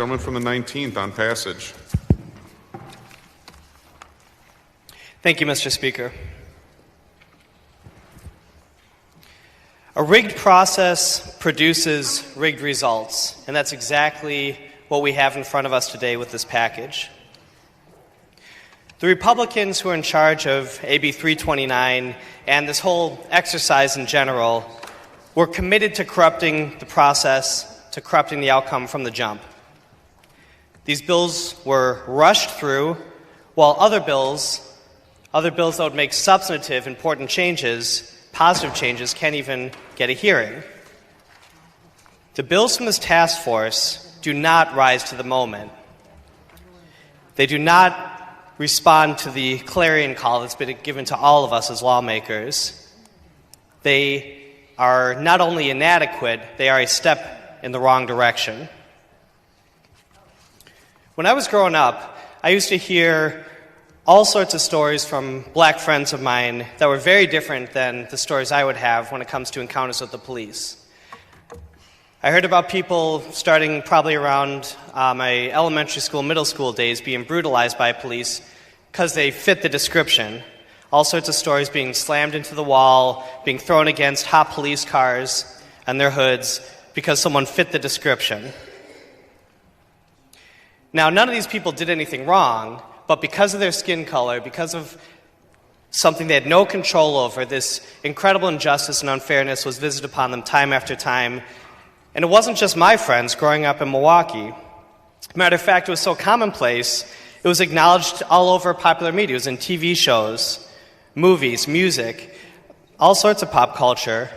Gentleman from the 19th on passage. Thank you, Mr. Speaker. A rigged process produces rigged results, and that's exactly what we have in front of us today with this package. The Republicans who are in charge of AB 329 and this whole exercise in general were committed to corrupting the process, to corrupting the outcome from the jump. These bills were rushed through, while other bills that would make substantive, important changes, positive changes, can't even get a hearing. The bills from this task force do not rise to the moment. They do not respond to the clarion call that's been given to all of us as lawmakers. They are not only inadequate, they are a step in the wrong direction. When I was growing up, I used to hear all sorts of stories from black friends of mine that were very different than the stories I would have when it comes to encounters with the police. I heard about people starting probably around my elementary school, middle school days being brutalized by police because they fit the description. All sorts of stories being slammed into the wall, being thrown against hot police cars and their hoods because someone fit the description. Now, none of these people did anything wrong, but because of their skin color, because of something they had no control over, this incredible injustice and unfairness was visited upon them time after time. And it wasn't just my friends growing up in Milwaukee. Matter of fact, it was so commonplace, it was acknowledged all over popular media. It was in TV shows, movies, music, all sorts of pop culture.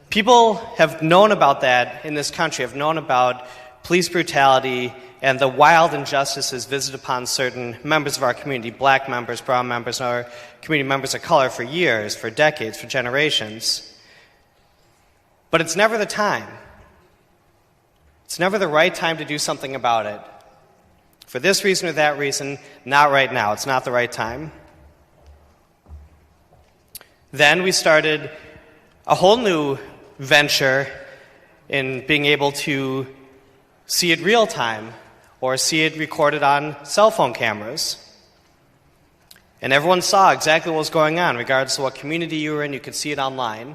People have known about that in this country, have known about police brutality and the wild injustices visited upon certain members of our community, black members, brown members, and our community members of color for years, for decades, for generations. But it's never the time. It's never the right time to do something about it. For this reason or that reason, not right now. It's not the right time. Then we started a whole new venture in being able to see it real time or see it recorded on cell phone cameras. And everyone saw exactly what was going on, regardless of what community you were in, you could see it online.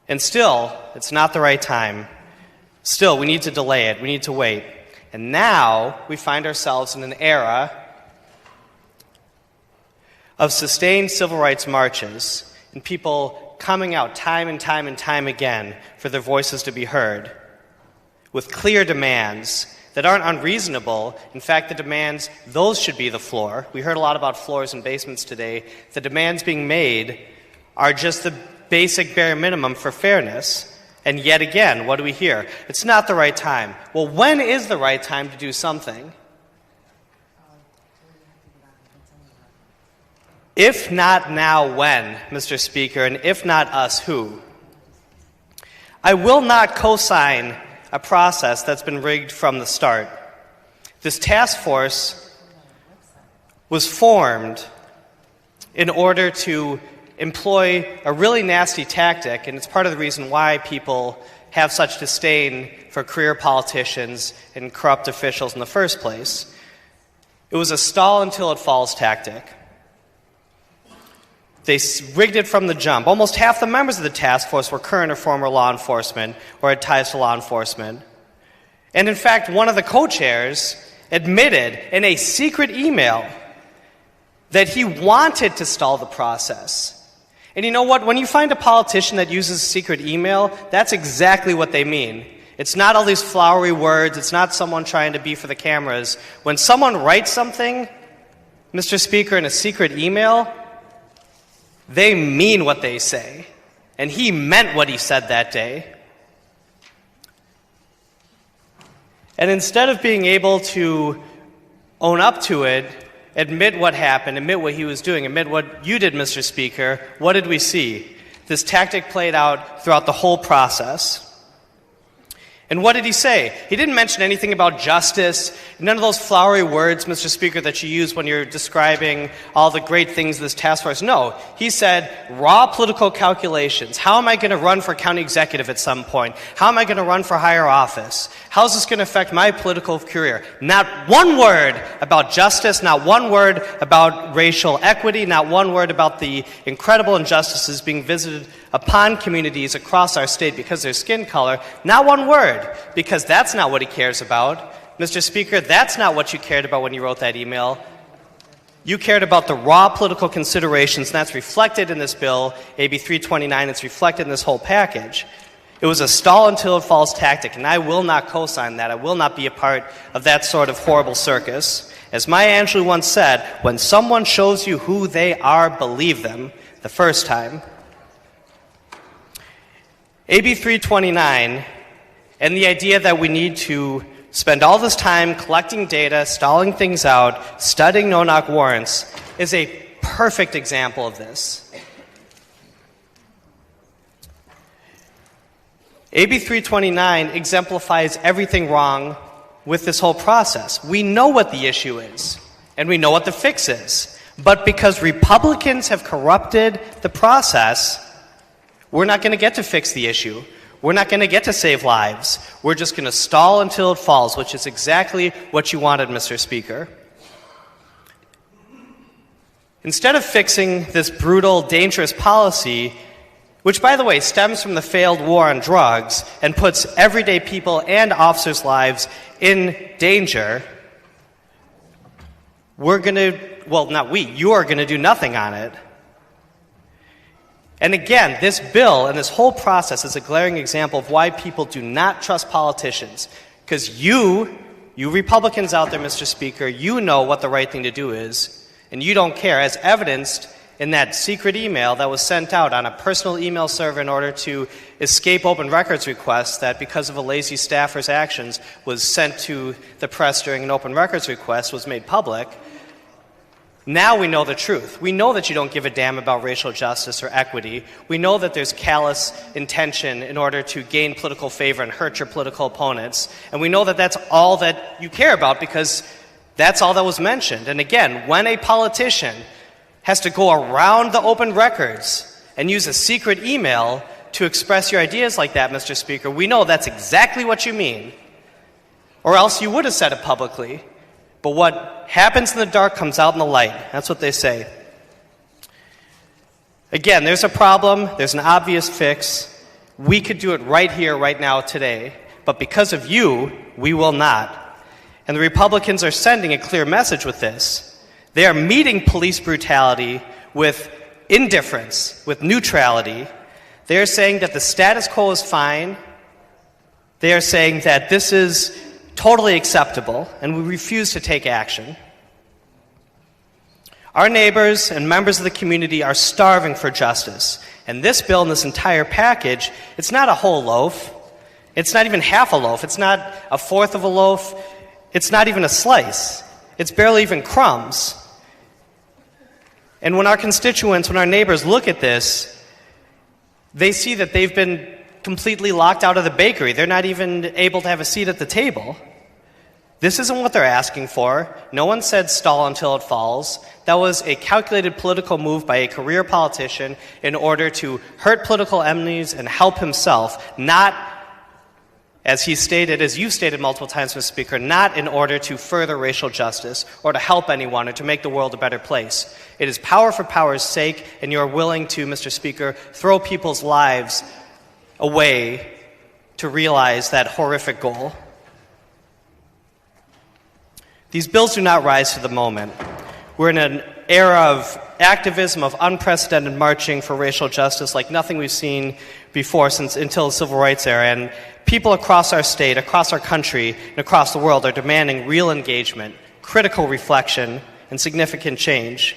And still, it's not the right time. Still, we need to delay it, we need to wait. And now, we find ourselves in an era of sustained civil rights marches and people coming out time and time and time again for their voices to be heard, with clear demands that aren't unreasonable. In fact, the demands, those should be the floor. We heard a lot about floors and basements today. The demands being made are just the basic bare minimum for fairness. And yet again, what do we hear? It's not the right time. Well, when is the right time to do something? If not now, when, Mr. Speaker, and if not us, who? I will not co-sign a process that's been rigged from the start. This task force was formed in order to employ a really nasty tactic, and it's part of the reason why people have such disdain for career politicians and corrupt officials in the first place. It was a stall until it falls tactic. They rigged it from the jump. Almost half the members of the task force were current or former law enforcement or had ties to law enforcement. And in fact, one of the co-chairs admitted in a secret email that he wanted to stall the process. And you know what? When you find a politician that uses secret email, that's exactly what they mean. It's not all these flowery words. It's not someone trying to be for the cameras. When someone writes something, Mr. Speaker, in a secret email, they mean what they say. And he meant what he said that day. And instead of being able to own up to it, admit what happened, admit what he was doing, admit what you did, Mr. Speaker, what did we see? This tactic played out throughout the whole process. And what did he say? He didn't mention anything about justice, none of those flowery words, Mr. Speaker, that you use when you're describing all the great things of this task force. No, he said raw political calculations. How am I going to run for county executive at some point? How am I going to run for higher office? How is this going to affect my political career? Not one word about justice, not one word about racial equity, not one word about the incredible injustices being visited upon communities across our state because of their skin color. Not one word, because that's not what he cares about. Mr. Speaker, that's not what you cared about when you wrote that email. You cared about the raw political considerations, and that's reflected in this bill, AB 329. It's reflected in this whole package. It was a stall until it falls tactic, and I will not co-sign that. I will not be a part of that sort of horrible circus. As Maya Angelou once said, when someone shows you who they are, believe them the first time. AB 329 and the idea that we need to spend all this time collecting data, stalling things out, studying no-knock warrants is a perfect example of this. AB 329 exemplifies everything wrong with this whole process. We know what the issue is, and we know what the fix is. But because Republicans have corrupted the process, we're not going to get to fix the issue. We're not going to get to save lives. We're just going to stall until it falls, which is exactly what you wanted, Mr. Speaker. Instead of fixing this brutal, dangerous policy, which, by the way, stems from the failed war on drugs and puts everyday people and officers' lives in danger, we're going to, well, not we, you are going to do nothing on it. And again, this bill and this whole process is a glaring example of why people do not trust politicians. Because you Republicans out there, Mr. Speaker, you know what the right thing to do is, and you don't care, as evidenced in that secret email that was sent out on a personal email server in order to escape open records requests that, because of a lazy staffer's actions, was sent to the press during an open records request, was made public. Now we know the truth. We know that you don't give a damn about racial justice or equity. We know that there's callous intention in order to gain political favor and hurt your political opponents. And we know that that's all that you care about because that's all that was mentioned. And again, when a politician has to go around the open records and use a secret email to express your ideas like that, Mr. Speaker, we know that's exactly what you mean. Or else you would have said it publicly. But what happens in the dark comes out in the light. That's what they say. Again, there's a problem. There's an obvious fix. We could do it right here, right now, today. But because of you, we will not. And the Republicans are sending a clear message with this. They are meeting police brutality with indifference, with neutrality. They are saying that the status quo is fine. They are saying that this is totally acceptable, and we refuse to take action. Our neighbors and members of the community are starving for justice. And this bill and this entire package, it's not a whole loaf. It's not even half a loaf. It's not a fourth of a loaf. It's not even a slice. It's barely even crumbs. And when our constituents, when our neighbors look at this, they see that they've been completely locked out of the bakery. They're not even able to have a seat at the table. This isn't what they're asking for. No one said stall until it falls. That was a calculated political move by a career politician in order to hurt political enemies and help himself, not, as he stated, as you've stated multiple times, Mr. Speaker, not in order to further racial justice or to help anyone or to make the world a better place. It is power for power's sake, and you're willing to, Mr. Speaker, throw people's lives away to realize that horrific goal. These bills do not rise to the moment. We're in an era of activism, of unprecedented marching for racial justice like nothing we've seen before until the Civil Rights era. And people across our state, across our country, and across the world are demanding real engagement, critical reflection, and significant change.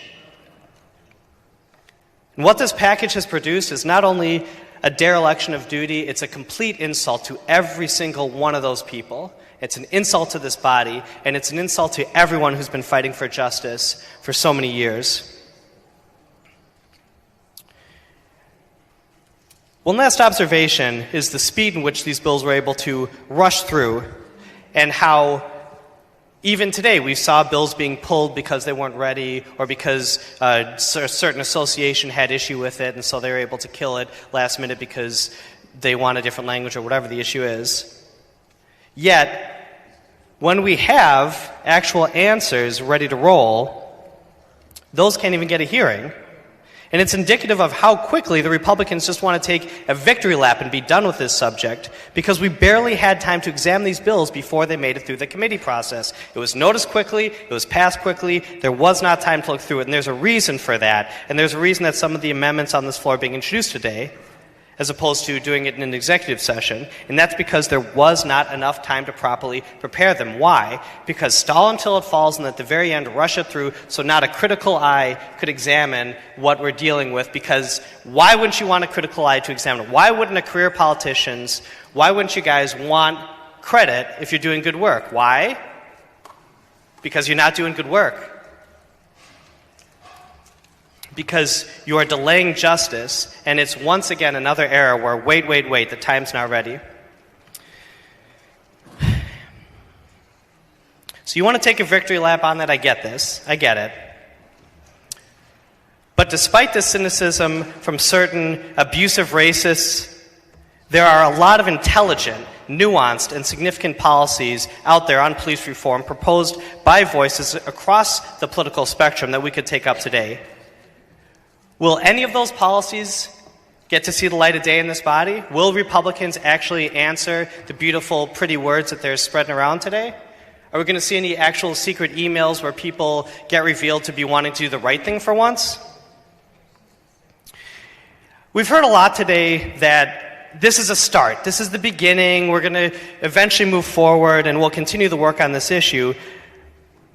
And what this package has produced is not only a dereliction of duty, it's a complete insult to every single one of those people. It's an insult to this body, and it's an insult to everyone who's been fighting for justice for so many years. One last observation is the speed in which these bills were able to rush through, and how even today we saw bills being pulled because they weren't ready, or because a certain association had issue with it, and so they were able to kill it last minute because they want a different language or whatever the issue is. Yet, when we have actual answers ready to roll, those can't even get a hearing. And it's indicative of how quickly the Republicans just want to take a victory lap and be done with this subject, because we barely had time to examine these bills before they made it through the committee process. It was noticed quickly, it was passed quickly, there was not time to look through it, and there's a reason for that. And there's a reason that some of the amendments on this floor are being introduced today, as opposed to doing it in an executive session, and that's because there was not enough time to properly prepare them. Why? Because stall until it falls, and at the very end rush it through so not a critical eye could examine what we're dealing with. Because why wouldn't you want a critical eye to examine it? Why wouldn't a career politicians, why wouldn't you guys want credit if you're doing good work? Why? Because you're not doing good work. Because you are delaying justice, and it's once again another era where wait, the time's not ready. So you want to take a victory lap on that? I get this. I get it. But despite this cynicism from certain abusive racists, there are a lot of intelligent, nuanced, and significant policies out there on police reform proposed by voices across the political spectrum that we could take up today. Will any of those policies get to see the light of day in this body? Will Republicans actually answer the beautiful, pretty words that they're spreading around today? Are we going to see any actual secret emails where people get revealed to be wanting to do the right thing for once? We've heard a lot today that this is a start. This is the beginning. We're going to eventually move forward, and we'll continue the work on this issue.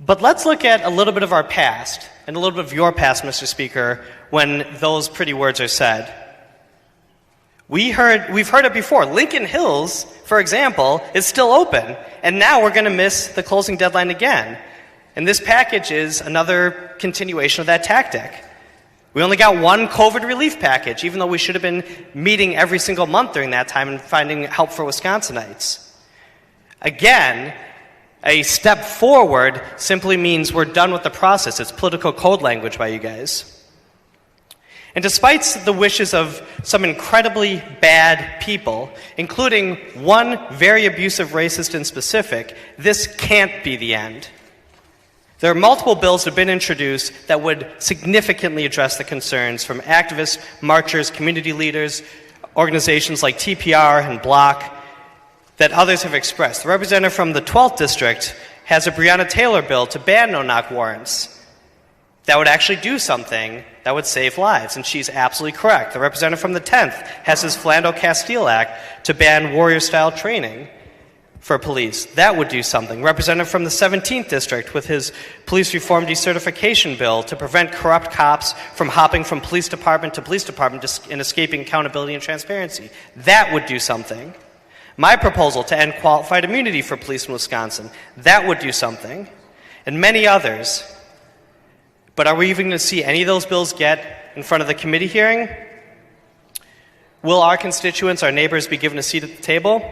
But let's look at a little bit of our past, and a little bit of your past, Mr. Speaker, when those pretty words are said. We've heard it before. Lincoln Hills, for example, is still open, and now we're going to miss the closing deadline again. And this package is another continuation of that tactic. We only got one COVID relief package, even though we should have been meeting every single month during that time and finding help for Wisconsinites. Again, a step forward simply means we're done with the process. It's political code language by you guys. And despite the wishes of some incredibly bad people, including one very abusive racist in specific, this can't be the end. There are multiple bills that have been introduced that would significantly address the concerns from activists, marchers, community leaders, organizations like TPR and Block that others have expressed. The representative from the 12th District has a Breonna Taylor bill to ban no-knock warrants. That would actually do something that would save lives, and she's absolutely correct. The representative from the 10th has his Philando-Castile Act to ban warrior-style training for police. That would do something. Representative from the 17th District with his police reform decertification bill to prevent corrupt cops from hopping from police department to police department and escaping accountability and transparency. That would do something. My proposal to end qualified immunity for police in Wisconsin. That would do something. And many others. But are we even going to see any of those bills get in front of the committee hearing? Will our constituents, our neighbors, be given a seat at the table?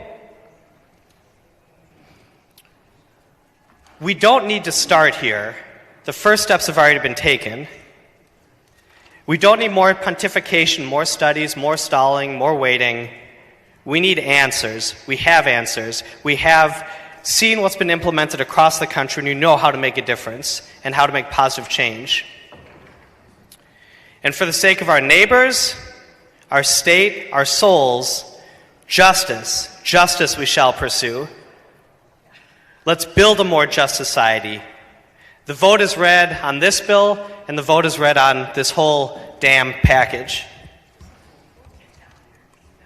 We don't need to start here. The first steps have already been taken. We don't need more pontification, more studies, more stalling, more waiting. We need answers. We have answers. We have seen what's been implemented across the country, and you know how to make a difference and how to make positive change. And for the sake of our neighbors, our state, our souls, justice we shall pursue. Let's build a more just society. The vote is read on this bill, and the vote is read on this whole damn package.